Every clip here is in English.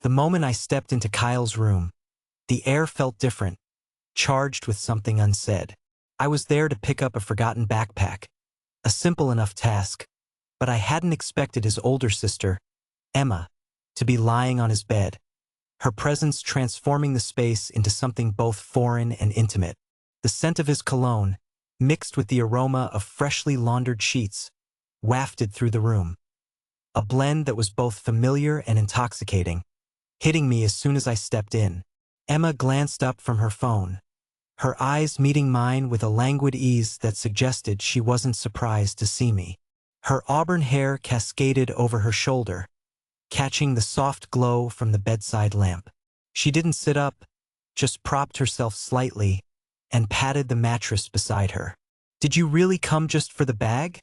The moment I stepped into Kyle's room, the air felt different, charged with something unsaid. I was there to pick up a forgotten backpack, a simple enough task, but I hadn't expected his older sister, Emma, to be lying on his bed, her presence transforming the space into something both foreign and intimate. The scent of his cologne, mixed with the aroma of freshly laundered sheets, wafted through the room. A blend that was both familiar and intoxicating, hitting me as soon as I stepped in. Emma glanced up from her phone, her eyes meeting mine with a languid ease that suggested she wasn't surprised to see me. Her auburn hair cascaded over her shoulder, catching the soft glow from the bedside lamp. She didn't sit up, just propped herself slightly and patted the mattress beside her. "Did you really come just for the bag?"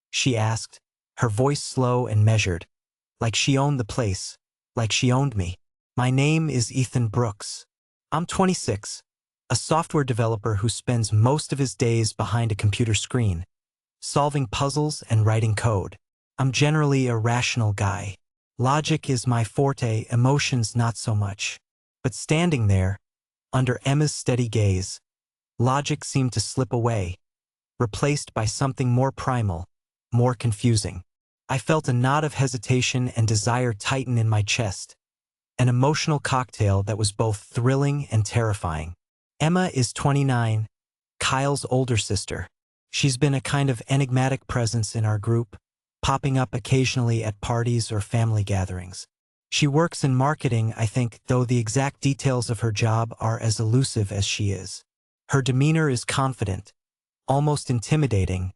she asked, her voice slow and measured, like she owned the place, like she owned me. "My name is Ethan Brooks. I'm 26, a software developer who spends most of his days behind a computer screen, solving puzzles and writing code. I'm generally a rational guy. Logic is my forte, emotions not so much." But standing there, under Emma's steady gaze, logic seemed to slip away, replaced by something more primal, more confusing. I felt a knot of hesitation and desire tighten in my chest, an emotional cocktail that was both thrilling and terrifying. Emma is 29, Kyle's older sister. She's been a kind of enigmatic presence in our group, popping up occasionally at parties or family gatherings. She works in marketing, I think, though the exact details of her job are as elusive as she is. Her demeanor is confident, almost intimidating,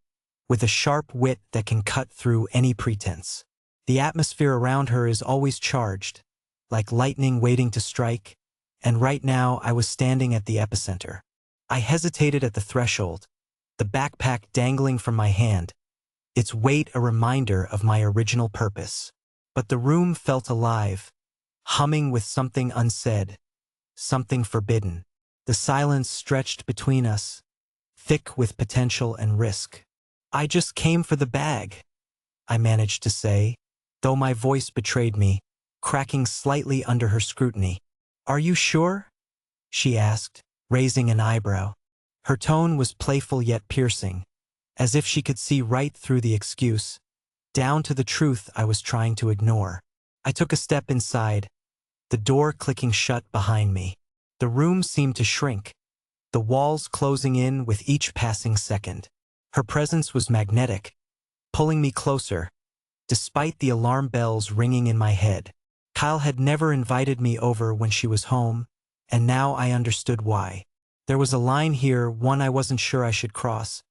with a sharp wit that can cut through any pretense. The atmosphere around her is always charged, like lightning waiting to strike, and right now I was standing at the epicenter. I hesitated at the threshold, the backpack dangling from my hand, its weight a reminder of my original purpose. But the room felt alive, humming with something unsaid, something forbidden. The silence stretched between us, thick with potential and risk. "I just came for the bag," I managed to say, though my voice betrayed me, cracking slightly under her scrutiny. "Are you sure?" she asked, raising an eyebrow. Her tone was playful yet piercing, as if she could see right through the excuse, down to the truth I was trying to ignore. I took a step inside, the door clicking shut behind me. The room seemed to shrink, the walls closing in with each passing second. Her presence was magnetic, pulling me closer, despite the alarm bells ringing in my head. Kyle had never invited me over when she was home, and now I understood why. There was a line here, one I wasn't sure I should cross,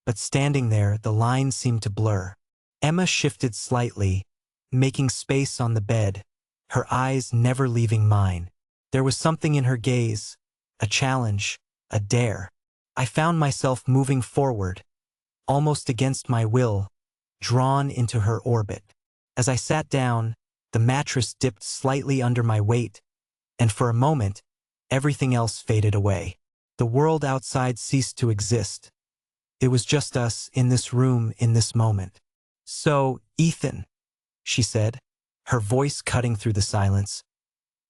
but standing there, the line seemed to blur. Emma shifted slightly, making space on the bed, her eyes never leaving mine. There was something in her gaze, a challenge, a dare. I found myself moving forward, almost against my will, drawn into her orbit. As I sat down, the mattress dipped slightly under my weight, and for a moment, everything else faded away. The world outside ceased to exist. It was just us in this room in this moment. "So, Ethan," she said, her voice cutting through the silence,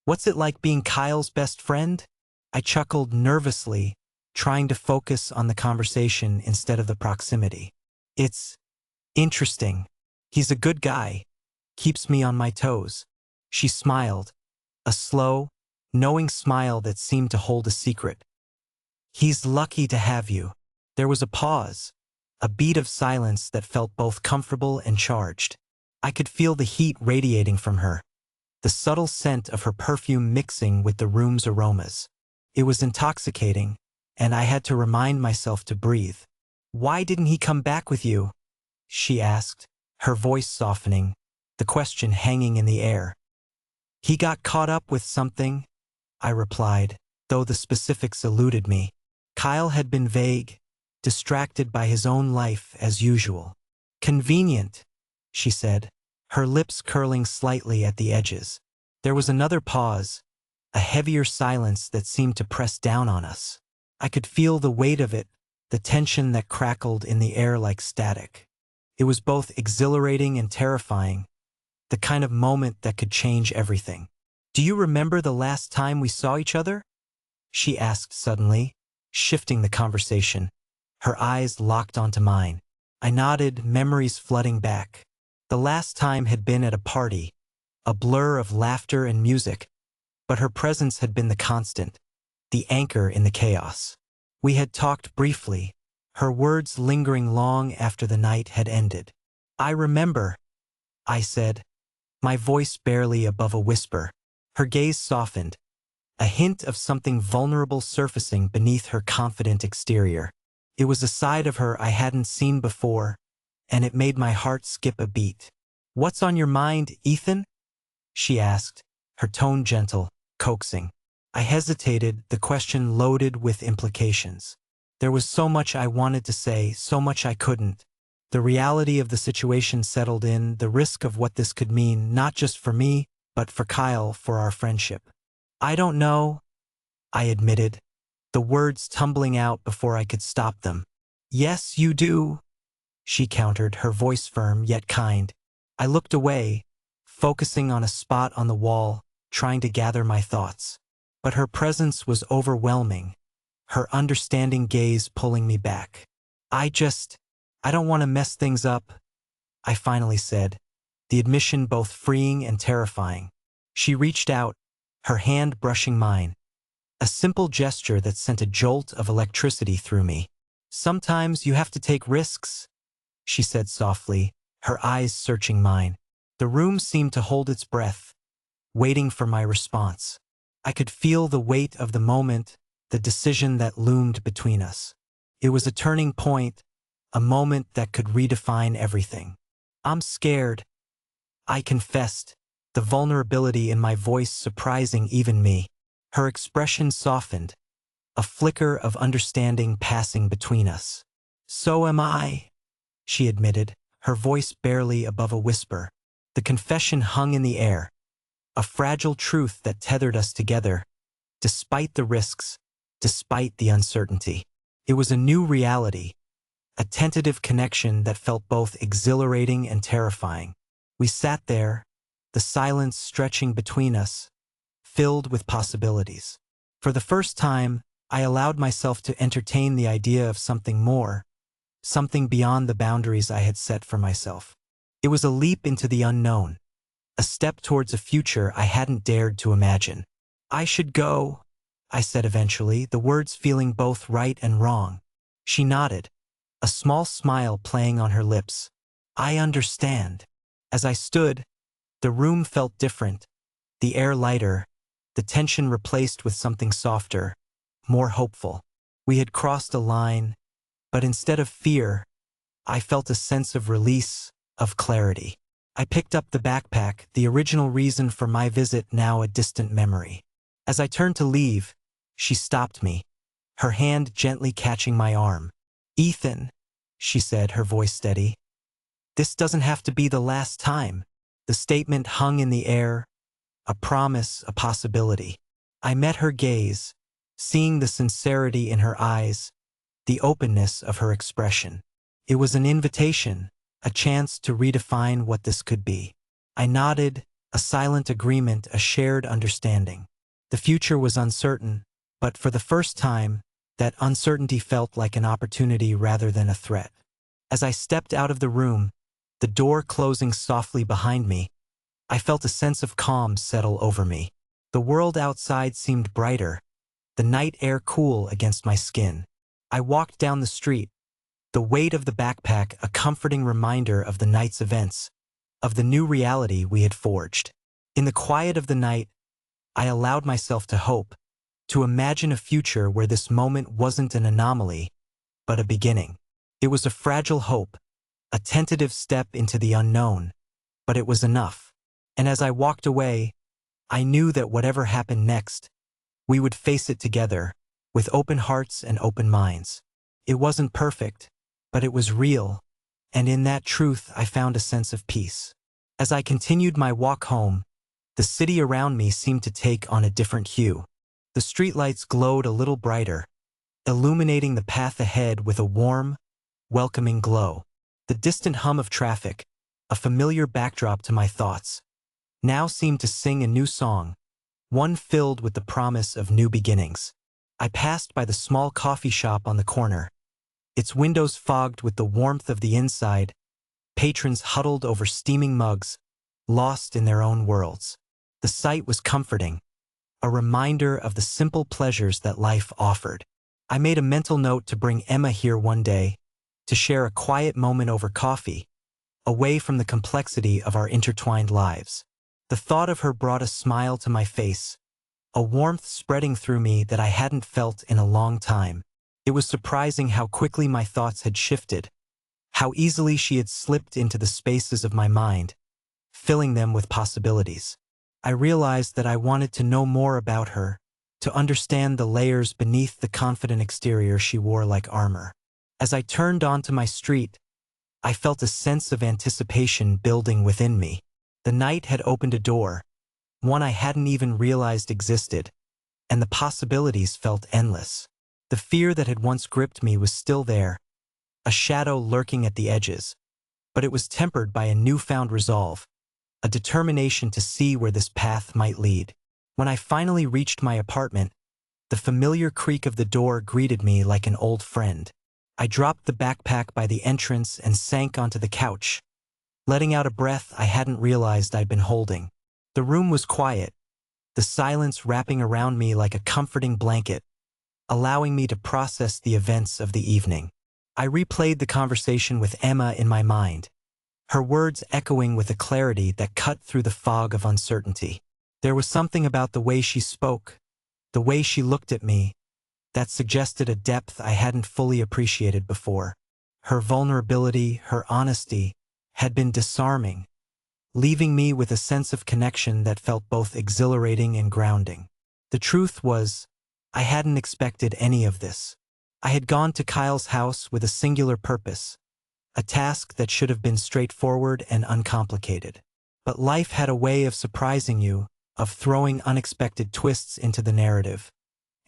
"what's it like being Kyle's best friend?" I chuckled nervously, trying to focus on the conversation instead of the proximity. "It's interesting. He's a good guy. Keeps me on my toes." She smiled, a slow, knowing smile that seemed to hold a secret. "He's lucky to have you." There was a pause, a beat of silence that felt both comfortable and charged. I could feel the heat radiating from her, the subtle scent of her perfume mixing with the room's aromas. It was intoxicating, and I had to remind myself to breathe. "Why didn't he come back with you?" she asked, her voice softening, the question hanging in the air. "He got caught up with something," I replied, though the specifics eluded me. Kyle had been vague, distracted by his own life as usual. "Convenient," she said, her lips curling slightly at the edges. There was another pause, a heavier silence that seemed to press down on us. I could feel the weight of it, the tension that crackled in the air like static. It was both exhilarating and terrifying, the kind of moment that could change everything. "Do you remember the last time we saw each other?" she asked suddenly, shifting the conversation. Her eyes locked onto mine. I nodded, memories flooding back. The last time had been at a party, a blur of laughter and music, but her presence had been the constant, the anchor in the chaos. We had talked briefly, her words lingering long after the night had ended. "I remember," I said, my voice barely above a whisper. Her gaze softened, a hint of something vulnerable surfacing beneath her confident exterior. It was a side of her I hadn't seen before, and it made my heart skip a beat. "What's on your mind, Ethan?" she asked, her tone gentle, coaxing. I hesitated, the question loaded with implications. There was so much I wanted to say, so much I couldn't. The reality of the situation settled in, the risk of what this could mean, not just for me, but for Kyle, for our friendship. "I don't know," I admitted, the words tumbling out before I could stop them. "Yes, you do," she countered, her voice firm yet kind. I looked away, focusing on a spot on the wall, trying to gather my thoughts. But her presence was overwhelming, her understanding gaze pulling me back. I don't want to mess things up," I finally said, the admission both freeing and terrifying. She reached out, her hand brushing mine, a simple gesture that sent a jolt of electricity through me. "Sometimes you have to take risks," she said softly, her eyes searching mine. The room seemed to hold its breath, waiting for my response. I could feel the weight of the moment, the decision that loomed between us. It was a turning point, a moment that could redefine everything. "I'm scared," I confessed, the vulnerability in my voice surprising even me. Her expression softened, a flicker of understanding passing between us. "So am I," she admitted, her voice barely above a whisper. The confession hung in the air, a fragile truth that tethered us together, despite the risks, despite the uncertainty. It was a new reality, a tentative connection that felt both exhilarating and terrifying. We sat there, the silence stretching between us, filled with possibilities. For the first time, I allowed myself to entertain the idea of something more, something beyond the boundaries I had set for myself. It was a leap into the unknown, a step towards a future I hadn't dared to imagine. "I should go," I said eventually, the words feeling both right and wrong. She nodded, a small smile playing on her lips. "I understand." As I stood, the room felt different, the air lighter, the tension replaced with something softer, more hopeful. We had crossed a line, but instead of fear, I felt a sense of release, of clarity. I picked up the backpack, the original reason for my visit now a distant memory. As I turned to leave, she stopped me, her hand gently catching my arm. "Ethan," she said, her voice steady, "this doesn't have to be the last time." The statement hung in the air, a promise, a possibility. I met her gaze, seeing the sincerity in her eyes, the openness of her expression. It was an invitation, a chance to redefine what this could be. I nodded, a silent agreement, a shared understanding. The future was uncertain, but for the first time, that uncertainty felt like an opportunity rather than a threat. As I stepped out of the room, the door closing softly behind me, I felt a sense of calm settle over me. The world outside seemed brighter, the night air cool against my skin. I walked down the street, the weight of the backpack a comforting reminder of the night's events, of the new reality we had forged. In the quiet of the night, I allowed myself to hope, to imagine a future where this moment wasn't an anomaly, but a beginning. It was a fragile hope, a tentative step into the unknown, but it was enough. And as I walked away, I knew that whatever happened next, we would face it together, with open hearts and open minds. It wasn't perfect, but it was real, and in that truth I found a sense of peace. As I continued my walk home, the city around me seemed to take on a different hue. The streetlights glowed a little brighter, illuminating the path ahead with a warm, welcoming glow. The distant hum of traffic, a familiar backdrop to my thoughts, now seemed to sing a new song, one filled with the promise of new beginnings. I passed by the small coffee shop on the corner, its windows fogged with the warmth of the inside, patrons huddled over steaming mugs, lost in their own worlds. The sight was comforting, a reminder of the simple pleasures that life offered. I made a mental note to bring Emma here one day, to share a quiet moment over coffee, away from the complexity of our intertwined lives. The thought of her brought a smile to my face, a warmth spreading through me that I hadn't felt in a long time. It was surprising how quickly my thoughts had shifted, how easily she had slipped into the spaces of my mind, filling them with possibilities. I realized that I wanted to know more about her, to understand the layers beneath the confident exterior she wore like armor. As I turned onto my street, I felt a sense of anticipation building within me. The night had opened a door, one I hadn't even realized existed, and the possibilities felt endless. The fear that had once gripped me was still there, a shadow lurking at the edges, but it was tempered by a newfound resolve, a determination to see where this path might lead. When I finally reached my apartment, the familiar creak of the door greeted me like an old friend. I dropped the backpack by the entrance and sank onto the couch, letting out a breath I hadn't realized I'd been holding. The room was quiet, the silence wrapping around me like a comforting blanket, allowing me to process the events of the evening. I replayed the conversation with Emma in my mind, her words echoing with a clarity that cut through the fog of uncertainty. There was something about the way she spoke, the way she looked at me, that suggested a depth I hadn't fully appreciated before. Her vulnerability, her honesty, had been disarming, leaving me with a sense of connection that felt both exhilarating and grounding. The truth was, I hadn't expected any of this. I had gone to Kyle's house with a singular purpose, a task that should have been straightforward and uncomplicated. But life had a way of surprising you, of throwing unexpected twists into the narrative,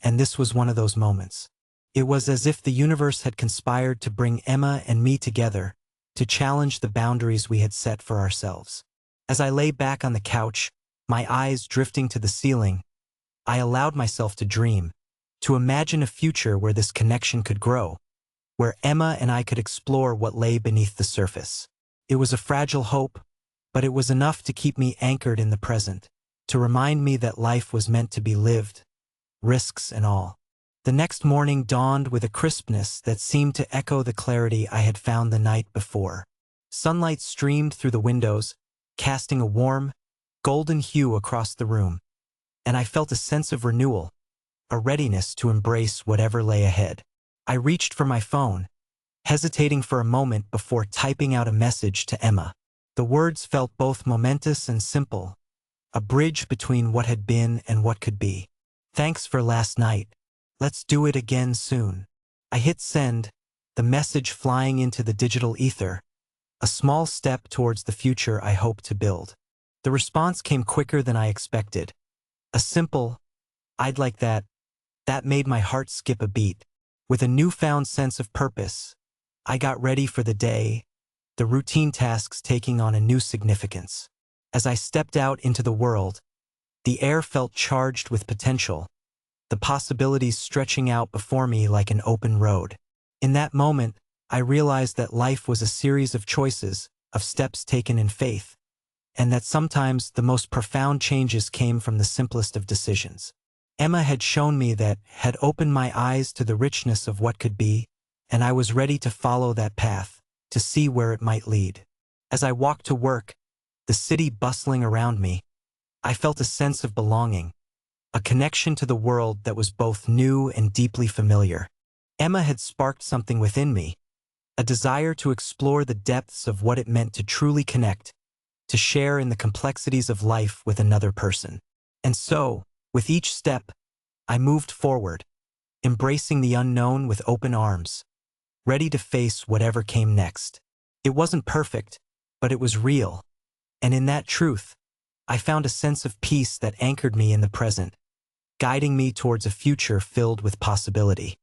and this was one of those moments. It was as if the universe had conspired to bring Emma and me together, to challenge the boundaries we had set for ourselves. As I lay back on the couch, my eyes drifting to the ceiling, I allowed myself to dream, to imagine a future where this connection could grow, where Emma and I could explore what lay beneath the surface. It was a fragile hope, but it was enough to keep me anchored in the present, to remind me that life was meant to be lived, risks and all. The next morning dawned with a crispness that seemed to echo the clarity I had found the night before. Sunlight streamed through the windows, casting a warm, golden hue across the room, and I felt a sense of renewal, a readiness to embrace whatever lay ahead. I reached for my phone, hesitating for a moment before typing out a message to Emma. The words felt both momentous and simple, a bridge between what had been and what could be. Thanks for last night. Let's do it again soon. I hit send, the message flying into the digital ether, a small step towards the future I hope to build. The response came quicker than I expected. A simple, "I'd like that," that made my heart skip a beat. With a newfound sense of purpose, I got ready for the day, the routine tasks taking on a new significance. As I stepped out into the world, the air felt charged with potential, the possibilities stretching out before me like an open road. In that moment, I realized that life was a series of choices, of steps taken in faith, and that sometimes the most profound changes came from the simplest of decisions. Emma had shown me that, had opened my eyes to the richness of what could be, and I was ready to follow that path, to see where it might lead. As I walked to work, the city bustling around me, I felt a sense of belonging, a connection to the world that was both new and deeply familiar. Emma had sparked something within me, a desire to explore the depths of what it meant to truly connect, to share in the complexities of life with another person. And so, with each step, I moved forward, embracing the unknown with open arms, ready to face whatever came next. It wasn't perfect, but it was real, and in that truth, I found a sense of peace that anchored me in the present, guiding me towards a future filled with possibility.